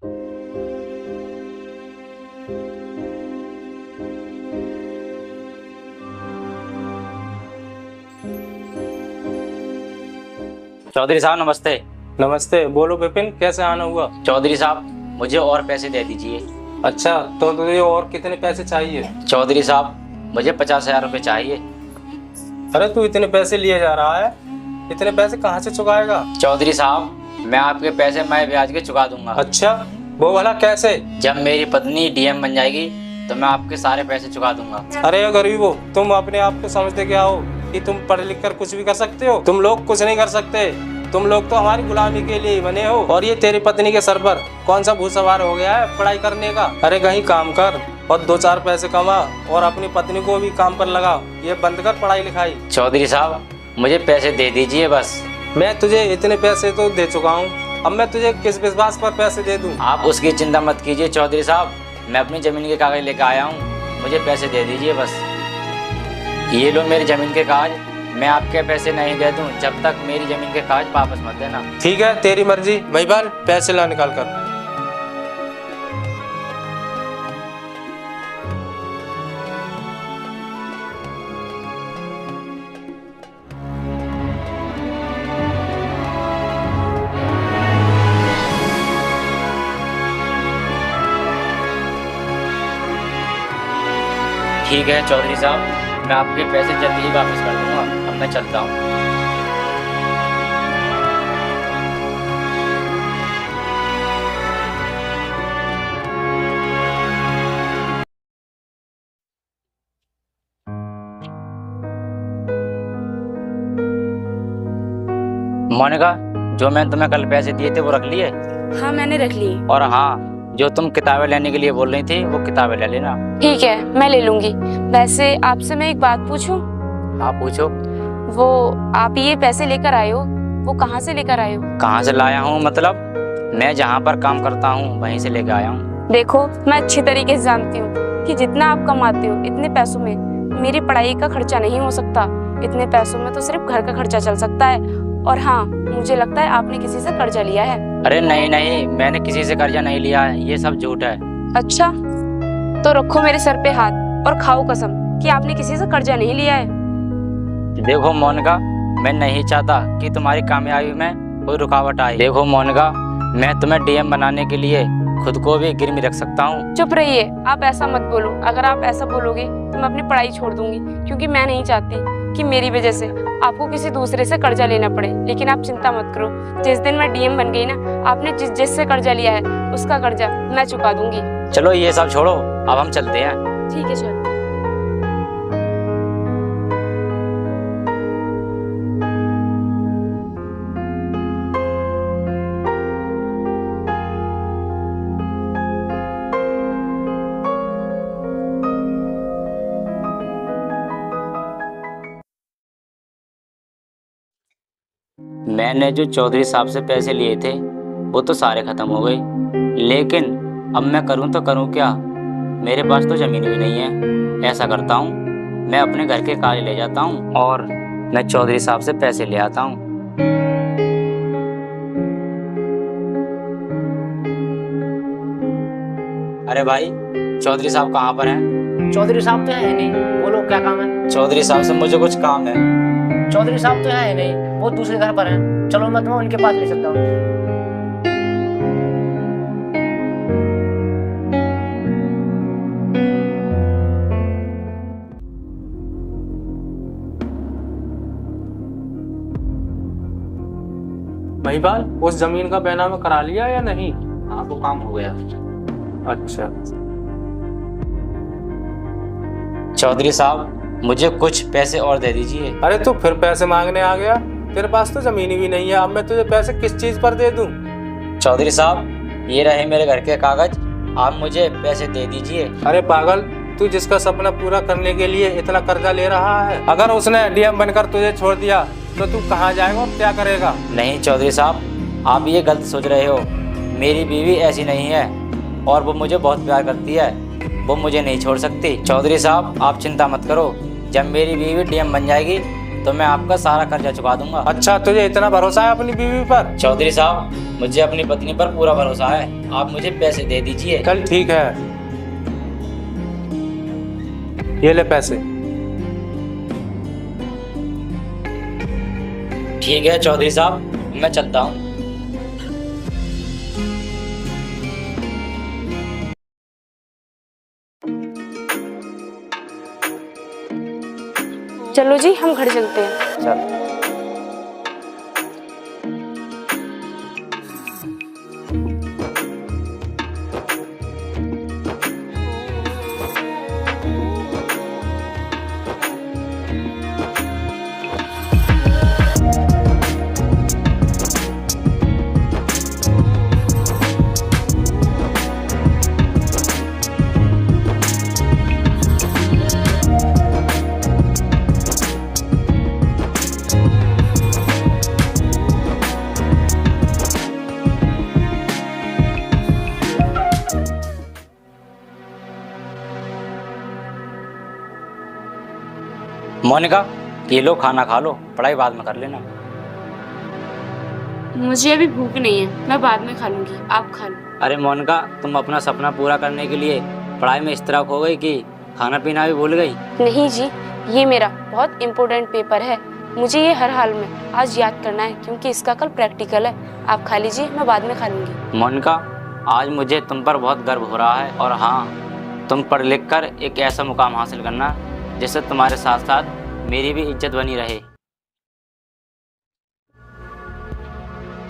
चौधरी साहब नमस्ते। नमस्ते, बोलो विपिन, कैसे आना हुआ? चौधरी साहब मुझे और पैसे दे दीजिए। अच्छा, तो तुझे और कितने पैसे चाहिए? चौधरी साहब मुझे 50,000 रुपये चाहिए। अरे तू इतने पैसे लिए जा रहा है, इतने पैसे कहाँ से चुकाएगा? चौधरी साहब मैं आपके पैसे मैं ब्याज के चुका दूंगा। अच्छा, वो भला कैसे? जब मेरी पत्नी डीएम बन जाएगी तो मैं आपके सारे पैसे चुका दूंगा। अरे गरीबो, तुम अपने आप को समझते क्या हो कि तुम पढ़ लिख कर कुछ भी कर सकते हो? तुम लोग कुछ नहीं कर सकते, तुम लोग तो हमारी गुलामी के लिए ही बने हो। और ये तेरी पत्नी के सर पर कौन सा भूत सवार हो गया है पढ़ाई करने का? अरे कहीं काम कर और 2-4 पैसे कमा और अपनी पत्नी को भी काम पर लगा। ये बंद कर पढ़ाई लिखाई। चौधरी साहब मुझे पैसे दे दीजिए बस। मैं तुझे इतने पैसे तो दे चुका हूँ, अब मैं तुझे किस विश्वास पर पैसे दे दूँ? आप उसकी चिंता मत कीजिए चौधरी साहब, मैं अपनी ज़मीन के कागज लेकर आया हूँ, मुझे पैसे दे दीजिए बस। ये लो मेरी ज़मीन के कागज, मैं आपके पैसे नहीं दे दूँ जब तक मेरी ज़मीन के कागज वापस मत देना। ठीक है, तेरी मर्जी। महिपाल, पैसे ला निकाल कर। ठीक है चौधरी साहब, मैं आपके पैसे जल्दी ही वापस कर दूंगा। अब मैं चलता हूँ। मोनिका, जो मैंने तुम्हें कल पैसे दिए थे वो रख लिए? हाँ मैंने रख ली। और हाँ, जो तुम किताबें लेने के लिए बोल रही थी वो किताबें ले लेना। ठीक है, मैं ले लूंगी। वैसे आपसे मैं एक बात पूछूं? हाँ पूछो। वो आप ये पैसे लेकर आए हो, वो कहाँ से लेकर आए हो? कहाँ से लाया हूँ मतलब? मैं जहाँ पर काम करता हूँ वहीं से लेकर आया हूँ। देखो, मैं अच्छी तरीके से जानती हूँ कि जितना आप कमाते हो इतने पैसों में मेरी पढ़ाई का खर्चा नहीं हो सकता। इतने पैसों में तो सिर्फ घर का खर्चा चल सकता है। और हाँ, मुझे लगता है आपने किसी से कर्जा लिया है। अरे नहीं नहीं, मैंने किसी से कर्जा नहीं लिया है, ये सब झूठ है। अच्छा, तो रखो मेरे सर पे हाथ और खाओ कसम कि आपने किसी से कर्जा नहीं लिया है। देखो मोनिका, मैं नहीं चाहता कि तुम्हारी कामयाबी में कोई रुकावट आए। देखो मोनिका, मैं तुम्हें डीएम बनाने के लिए खुद को भी गिरवी रख सकता हूँ। चुप रहिए, आप ऐसा मत बोलो। अगर आप ऐसा बोलोगे तो मैं अपनी पढ़ाई छोड़ दूंगी, क्योंकि मैं नहीं चाहती कि मेरी वजह से आपको किसी दूसरे से कर्जा लेना पड़े। लेकिन आप चिंता मत करो, जिस दिन मैं डीएम बन गई ना, आपने जिससे कर्जा लिया है उसका कर्जा मैं चुका दूंगी। चलो ये सब छोड़ो, अब हम चलते हैं। ठीक है चलो। मैंने जो चौधरी साहब से पैसे लिए थे वो तो सारे खत्म हो गए, लेकिन अब मैं करूं तो करूं क्या? मेरे पास तो ज़मीन भी नहीं है। ऐसा करता हूं, मैं अपने घर के कागज ले जाता हूं और मैं चौधरी साहब से पैसे ले आता हूं। अरे भाई, चौधरी साहब कहाँ पर हैं? चौधरी साहब तो है नहीं, बोलो क्या काम है? चौधरी साहब से मुझे कुछ काम है। चौधरी साहब तो है नहीं, वो दूसरे घर पर हैं। चलो मैं तुम्हें उनके पास ले सकता हूँ। महिपाल, उस जमीन का बैनामा करा लिया या नहीं? हाँ, वो काम हो गया। अच्छा, चौधरी साहब मुझे कुछ पैसे और दे दीजिए। अरे तू फिर पैसे मांगने आ गया? तेरे पास तो जमीन भी नहीं है, अब मैं तुझे पैसे किस चीज पर दे दूं? चौधरी साहब ये रहे मेरे घर के कागज, आप मुझे पैसे दे दीजिए। अरे पागल, तू जिसका सपना पूरा करने के लिए इतना कर्जा ले रहा है, अगर उसने डीएम बनकर तुझे छोड़ दिया तो तू कहाँ जाएगा और क्या करेगा? नहीं चौधरी साहब, आप ये गलत सोच रहे हो। मेरी बीवी ऐसी नहीं है और वो मुझे बहुत प्यार करती है, वो मुझे नहीं छोड़ सकती। चौधरी साहब आप चिंता मत करो, जब मेरी बीवी डीएम बन जाएगी तो मैं आपका सारा कर्जा चुका दूंगा। अच्छा, तुझे इतना भरोसा है अपनी बीवी पर? चौधरी साहब, मुझे अपनी पत्नी पर पूरा भरोसा है, आप मुझे पैसे दे दीजिए। चल ठीक है, ये ले पैसे। ठीक है चौधरी साहब, मैं चलता हूँ। चलो जी, हम घर चलते हैं। चल। मोनिका, ये लो खाना खा लो, पढ़ाई बाद में कर लेना। मुझे अभी भूख नहीं है, मैं बाद में खा लूंगी, आप खा लो। अरे मोनिका, तुम अपना सपना पूरा करने के लिए पढ़ाई में इस तरह हो गई कि खाना पीना भी भूल गई। नहीं जी, ये मेरा बहुत इम्पोर्टेंट पेपर है, मुझे ये हर हाल में आज याद करना है क्योंकि इसका कल प्रैक्टिकल है। आप खा लीजिए, मैं बाद में खा लूंगी। मोनिका, आज मुझे तुम पर बहुत गर्व हो रहा है, और हाँ, तुम पढ़ लिख कर एक ऐसा मुकाम हासिल करना जिससे तुम्हारे साथ साथ मेरी भी इज्जत बनी रहे।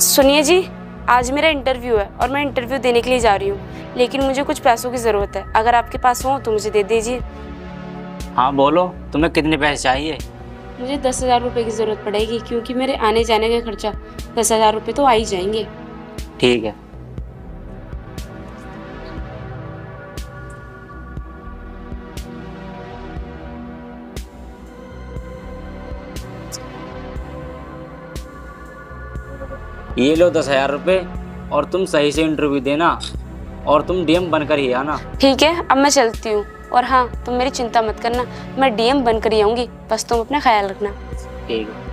सुनिए जी, आज मेरा इंटरव्यू है और मैं इंटरव्यू देने के लिए जा रही हूँ, लेकिन मुझे कुछ पैसों की ज़रूरत है। अगर आपके पास हो तो मुझे दे दीजिए। हाँ बोलो, तुम्हें कितने पैसे चाहिए? मुझे 10,000 रुपये की ज़रूरत पड़ेगी क्योंकि मेरे आने जाने का खर्चा 10,000 रुपये तो आ ही जाएंगे। ठीक है। ये लो 10,000 रुपये, और तुम सही से इंटरव्यू देना, और तुम डीएम बनकर ही आना। ठीक है, अब मैं चलती हूँ। और हाँ, तुम मेरी चिंता मत करना, मैं डीएम बनकर ही आऊँगी, बस तुम अपना ख्याल रखना। ठीक है।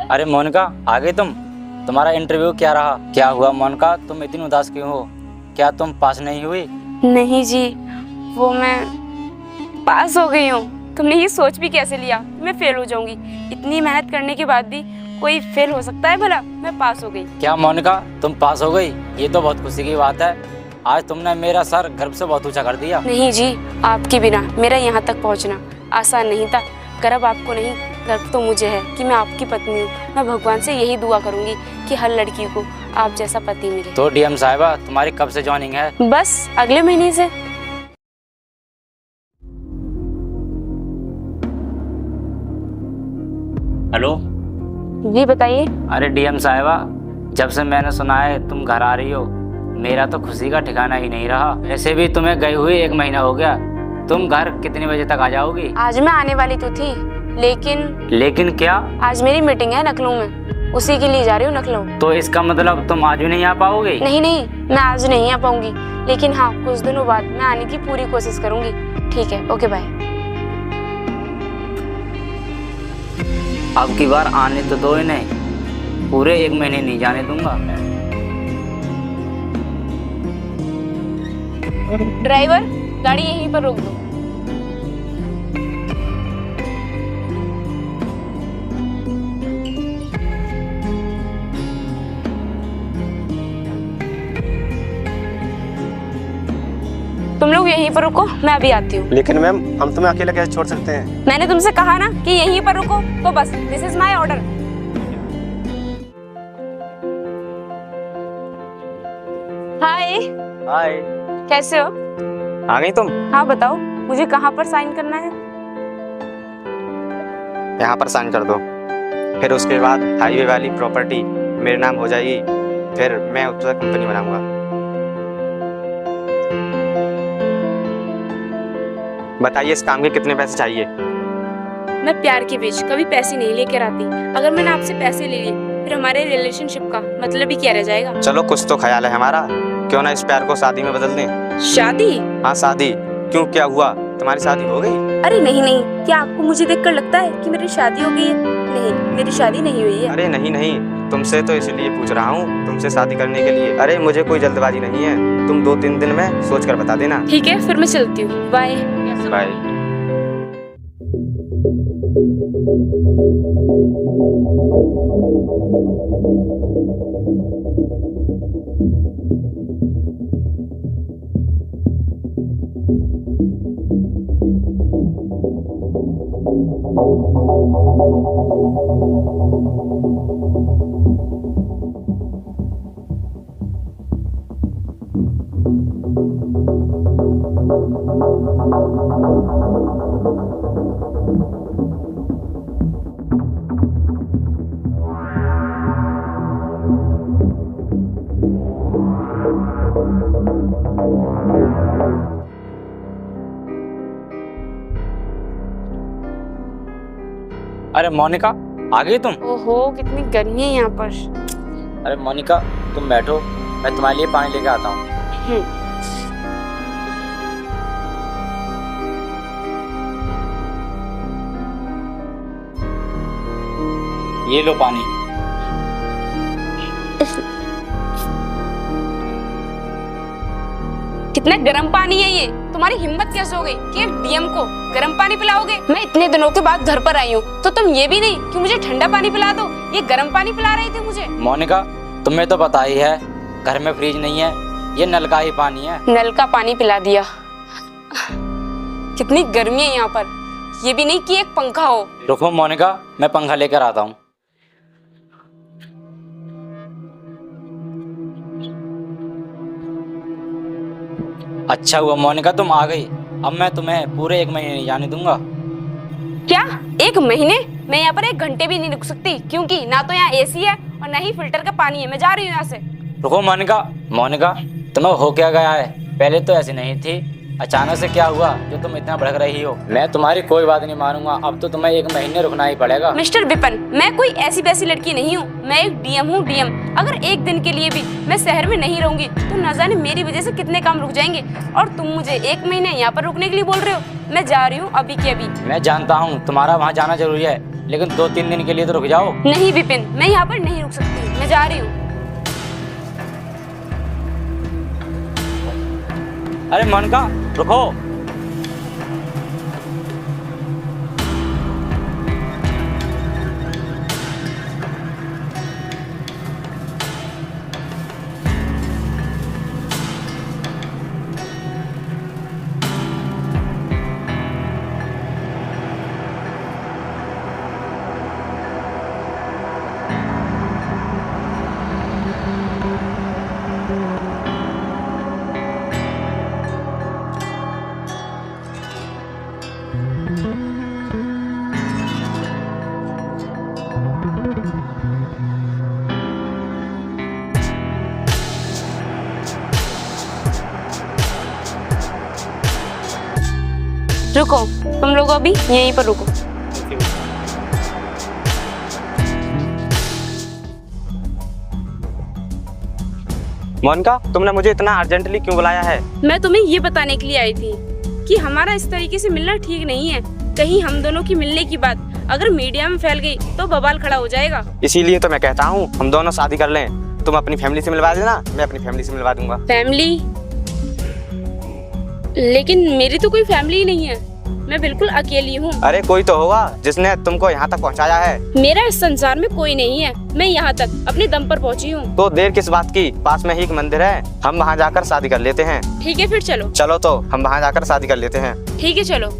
अरे मोनिका, आ गई तुम? तुम्हारा इंटरव्यू क्या रहा? क्या हुआ मोनिका, तुम इतनी उदास क्यों हो? क्या तुम पास नहीं हुई? नहीं जी, वो मैं पास हो गई हूँ। तुमने ये सोच भी कैसे लिया मैं फेल हो जाऊंगी? इतनी मेहनत करने के बाद भी कोई फेल हो सकता है भला? मैं पास हो गई। क्या मोनिका, तुम पास हो गई? ये तो बहुत खुशी की बात है। आज तुमने मेरा सर गर्व से बहुत ऊंचा कर दिया। नहीं जी, आपके बिना मेरा यहाँ तक पहुँचना आसान नहीं था। गर्व आपको नहीं, गर्व तो मुझे है कि मैं आपकी पत्नी हूँ। मैं भगवान से यही दुआ करूंगी कि हर लड़की को आप जैसा पति मिले। तो डीएम साहिबा, तुम्हारी कब से ज्वाइनिंग है? बस अगले महीने से। हेलो। जी बताइए। अरे डीएम साहिबा, जब से मैंने सुना है तुम घर आ रही हो, मेरा तो खुशी का ठिकाना ही नहीं रहा। ऐसे भी तुम्हें गए हुए 1 महीना हो गया। तुम घर कितने बजे तक आ जाओगी? आज मैं आने वाली तो थी, लेकिन क्या? आज मेरी मीटिंग है लखनऊ में, उसी के लिए जा रही हूँ लखनऊ। तो इसका मतलब तुम आज भी नहीं आ पाओगी? नहीं, मैं आज नहीं आ पाऊंगी, लेकिन हाँ, कुछ दिनों बाद मैं आने की पूरी कोशिश करूंगी। ठीक है, ओके बाय। अब की बार आने तो दो इन्हें, पूरे 1 महीने नहीं जाने दूंगा। ड्राइवर, गाड़ी यहीं पर रोक दो। तुम लोग यहीं पर रुको, मैं अभी आती हूँ। लेकिन मैम, हम तुम्हें अकेला कैसे छोड़ सकते हैं? मैंने तुमसे कहा ना कि यहीं पर रुको, तो बस दिस इज माय ऑर्डर। हाय। हाय। कैसे हो? आ गई तुम? हाँ बताओ, मुझे कहाँ पर साइन करना है? यहाँ पर साइन कर दो, फिर उसके बाद हाईवे वाली प्रॉपर्टी मेरे नाम हो जाएगी, फिर मैं उसका कंपनी बनाऊंगा। बताइए, इस काम के कितने पैसे चाहिए? मैं प्यार के बीच कभी पैसे नहीं लेकर आती। अगर मैंने आपसे पैसे ले लिए फिर हमारे रिलेशनशिप का मतलब ही क्या रह जाएगा। चलो कुछ तो ख्याल है हमारा, क्यों ना इस प्यार को शादी में बदल दें। शादी? हाँ शादी। क्यों, क्या हुआ, तुम्हारी शादी हो गई? अरे नहीं नहीं, क्या आपको मुझे देखकर लगता है कि मेरी शादी हो गई है? नहीं, मेरी शादी नहीं हुई है। अरे नहीं नहीं, तुमसे तो इसलिए पूछ रहा हूँ, तुमसे शादी करने के लिए। अरे मुझे कोई जल्दबाजी नहीं है, तुम 2-3 दिन में सोच कर बता देना। ठीक है, फिर मैं चलती हूँ। Bye bye. अरे मोनिका, आ गई तुम? ओहो, कितनी गर्मी है यहाँ पर। अरे मोनिका, तुम बैठो, मैं तुम्हारे लिए पानी लेके आता हूँ। ये लो पानी। कितना गर्म पानी है ये। तुम्हारी हिम्मत कैसे हो गई कि एक डीएम को गर्म पानी पिलाओगे? मैं इतने दिनों के बाद घर पर आई हूँ तो तुम ये भी नहीं कि मुझे ठंडा पानी पिला दो, ये गर्म पानी पिला रही थी मुझे। मोनिका, तुम्हें तो पता ही है घर में फ्रिज नहीं है, ये नल का ही पानी है। नल का पानी पिला दिया। कितनी गर्मी है यहाँ पर, ये भी नहीं कि एक पंखा हो। रुको मोनिका, मैं पंखा लेकर आता हूँ। अच्छा हुआ मोनिका तुम आ गई, अब मैं तुम्हें पूरे 1 महीने नहीं जाने दूंगा। क्या 1 महीने? मैं यहाँ पर 1 घंटे भी नहीं रुक सकती, क्योंकि ना तो यहाँ एसी है और ना ही फिल्टर का पानी है। मैं जा रही हूँ यहाँ से। रुको मोनिका, मोनिका तुम्हें हो क्या गया है? पहले तो ऐसी नहीं थी, अचानक से क्या हुआ जो तुम इतना भड़क रही हो? मैं तुम्हारी कोई बात नहीं मानूंगा, अब तो तुम्हें 1 महीने रुकना ही पड़ेगा। मिस्टर विपिन, मैं कोई ऐसी वैसी लड़की नहीं हूँ, मैं एक डीएम हूँ, डीएम। अगर 1 दिन के लिए भी मैं शहर में नहीं रहूंगी तो न जाने मेरी वजह से कितने काम रुक जाएंगे, और तुम मुझे 1 महीने यहाँ पर रुकने के लिए बोल रहे हो। मैं जा रही हूँ अभी के अभी। मैं जानता हूँ तुम्हारा वहाँ जाना जरूरी है, लेकिन 2-3 दिन के लिए तो रुक जाओ। नहीं विपिन, मैं यहाँ पर नहीं रुक सकती, मैं जा रही हूँ। अरे मोनिका रुको। रुको, तुम लोग अभी यहीं पर रुको। मोनिका, तुमने मुझे इतना अर्जेंटली क्यों बुलाया है? मैं तुम्हें ये बताने के लिए आई थी कि हमारा इस तरीके से मिलना ठीक नहीं है। कहीं हम दोनों की मिलने की बात अगर मीडिया में फैल गई तो बवाल खड़ा हो जाएगा। इसीलिए तो मैं कहता हूँ हम दोनों शादी कर लें। तुम अपनी फैमिली से मिलवा देना, मैं अपनी फैमिली से मिलवा दूंगा। फैमिली? लेकिन मेरी तो कोई फैमिली ही नहीं है, मैं बिल्कुल अकेली हूँ। अरे कोई तो होगा जिसने तुमको यहाँ तक पहुँचाया है। मेरा इस संसार में कोई नहीं है, मैं यहाँ तक अपने दम पर पहुँची हूँ। तो देर किस बात की, पास में ही एक मंदिर है, हम वहाँ जाकर शादी कर लेते हैं। ठीक है फिर चलो। चलो तो हम वहाँ जाकर शादी कर लेते हैं। ठीक है चलो।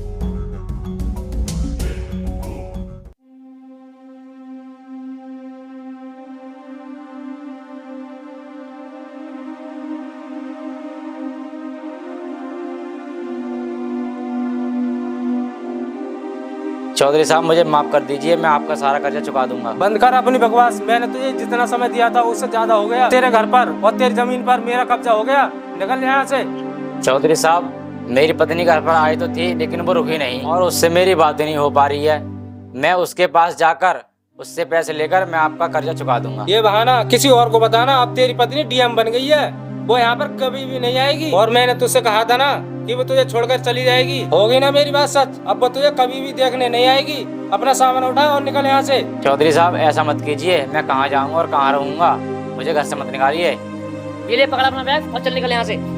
चौधरी साहब मुझे माफ कर दीजिए, मैं आपका सारा कर्जा चुका दूंगा। बंद कर अपनी बकवास। मैंने तुझे जितना समय दिया था उससे ज्यादा हो गया। तेरे घर पर और तेरी जमीन पर मेरा कब्जा हो गया। निकल यहाँ से। चौधरी साहब, मेरी पत्नी घर पर आई तो थी, लेकिन वो रुकी नहीं और उससे मेरी बात नहीं हो पा रही है। मैं उसके पास जाकर उससे पैसे लेकर मैं आपका कर्जा चुका दूंगा। ये बहाना किसी और को बताना। अब तेरी पत्नी डीएम बन गई है, वो यहाँ पर कभी भी नहीं आएगी। और मैंने तुझसे कहा था ना कि वो तुझे छोड़कर चली जाएगी, हो गई ना मेरी बात सच। अब वो तुझे कभी भी देखने नहीं आएगी। अपना सामान उठा और निकल यहाँ से। चौधरी साहब ऐसा मत कीजिए, मैं कहाँ जाऊंगा और कहाँ रहूंगा, मुझे घर से मत निकालिए। ये ले पकड़ अपना बैग और चल निकल यहाँ से।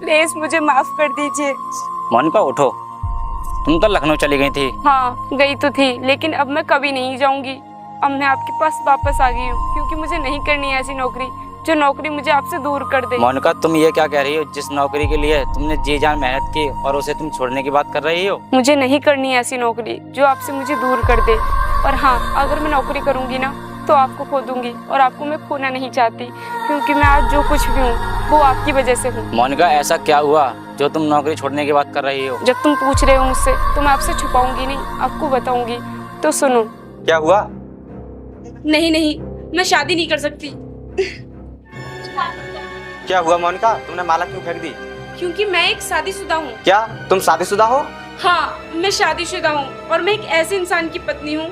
प्लीज मुझे माफ कर दीजिए। मोनिका उठो, तुम तो लखनऊ चली गई थी। हाँ गई तो थी, लेकिन अब मैं कभी नहीं जाऊंगी। अब मैं आपके पास वापस आ गई हूँ, क्योंकि मुझे नहीं करनी है ऐसी नौकरी जो नौकरी मुझे आपसे दूर कर दे। मोनिका तुम ये क्या कह रही हो? जिस नौकरी के लिए तुमने जी जान मेहनत की और उसे तुम छोड़ने की बात कर रही हो? मुझे नहीं करनी है ऐसी नौकरी जो आपसे मुझे दूर कर दे। और हाँ, अगर मैं नौकरी करूंगी ना तो आपको खो दूंगी, और आपको मैं खोना नहीं चाहती, क्योंकि मैं आज जो कुछ भी हूँ वो आपकी वजह से हूँ। मोनिका ऐसा क्या हुआ जो तुम नौकरी छोड़ने की बात कर रही हो? जब तुम पूछ रहे हो मुझसे तो मैं आपसे छुपाऊंगी नहीं, आपको बताऊंगी। तो सुनो। क्या हुआ? नहीं नहीं, मैं शादी नहीं कर सकती। क्या हुआ मोनिका, तुमने माला क्यों फेंक दी? क्योंकि मैं एक शादीशुदा हूँ। क्या तुम शादीशुदा हो? हाँ, मैं शादीशुदा हूँ, और मैं एक ऐसे इंसान की पत्नी हूँ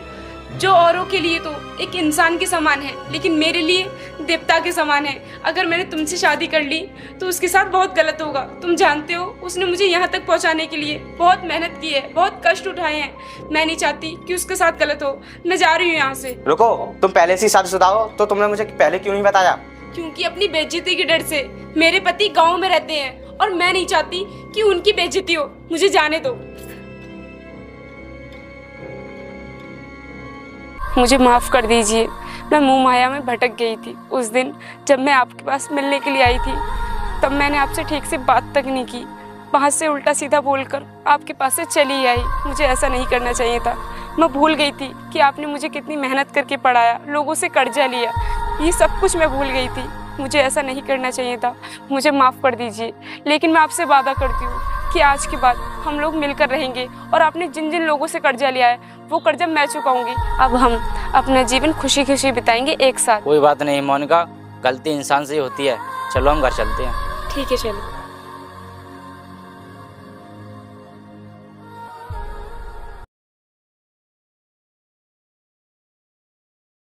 जो औरों के लिए तो एक इंसान के समान है, लेकिन मेरे लिए देवता के समान है। अगर मैंने तुमसे शादी कर ली तो उसके साथ बहुत गलत होगा। तुम जानते हो, उसने मुझे यहाँ तक पहुँचाने के लिए बहुत मेहनत की है, बहुत कष्ट उठाए हैं। मैं नहीं चाहती कि उसके साथ गलत हो। मैं जा रही हूँ यहाँ से। रुको, तुम पहले से ही शादीशुदा हो तो तुमने मुझे पहले क्यों नहीं बताया? क्योंकि अपनी बेइज्जती के डर से। मेरे पति गाँव में रहते हैं और मैं नहीं चाहती कि उनकी बेइज्जती हो। मुझे जाने दो। मुझे माफ़ कर दीजिए, मैं मुँह माया में भटक गई थी। उस दिन जब मैं आपके पास मिलने के लिए आई थी तब मैंने आपसे ठीक से बात तक नहीं की। वहाँ से उल्टा सीधा बोलकर आपके पास से चली आई। मुझे ऐसा नहीं करना चाहिए था। मैं भूल गई थी कि आपने मुझे कितनी मेहनत करके पढ़ाया, लोगों से कर्जा लिया, ये सब कुछ मैं भूल गई थी। मुझे ऐसा नहीं करना चाहिए था। मुझे माफ़ कर दीजिए, लेकिन मैं आपसे वादा करती हूँ कि आज के बाद हम लोग मिलकर रहेंगे, और आपने जिन जिन लोगों से कर्जा लिया है वो कर्जा मैं चुकाऊंगी। अब हम अपना जीवन खुशी खुशी बिताएंगे एक साथ। कोई बात नहीं मोनिका, गलती इंसान से ही होती है। चलो हम घर चलते हैं। ठीक है, चलो।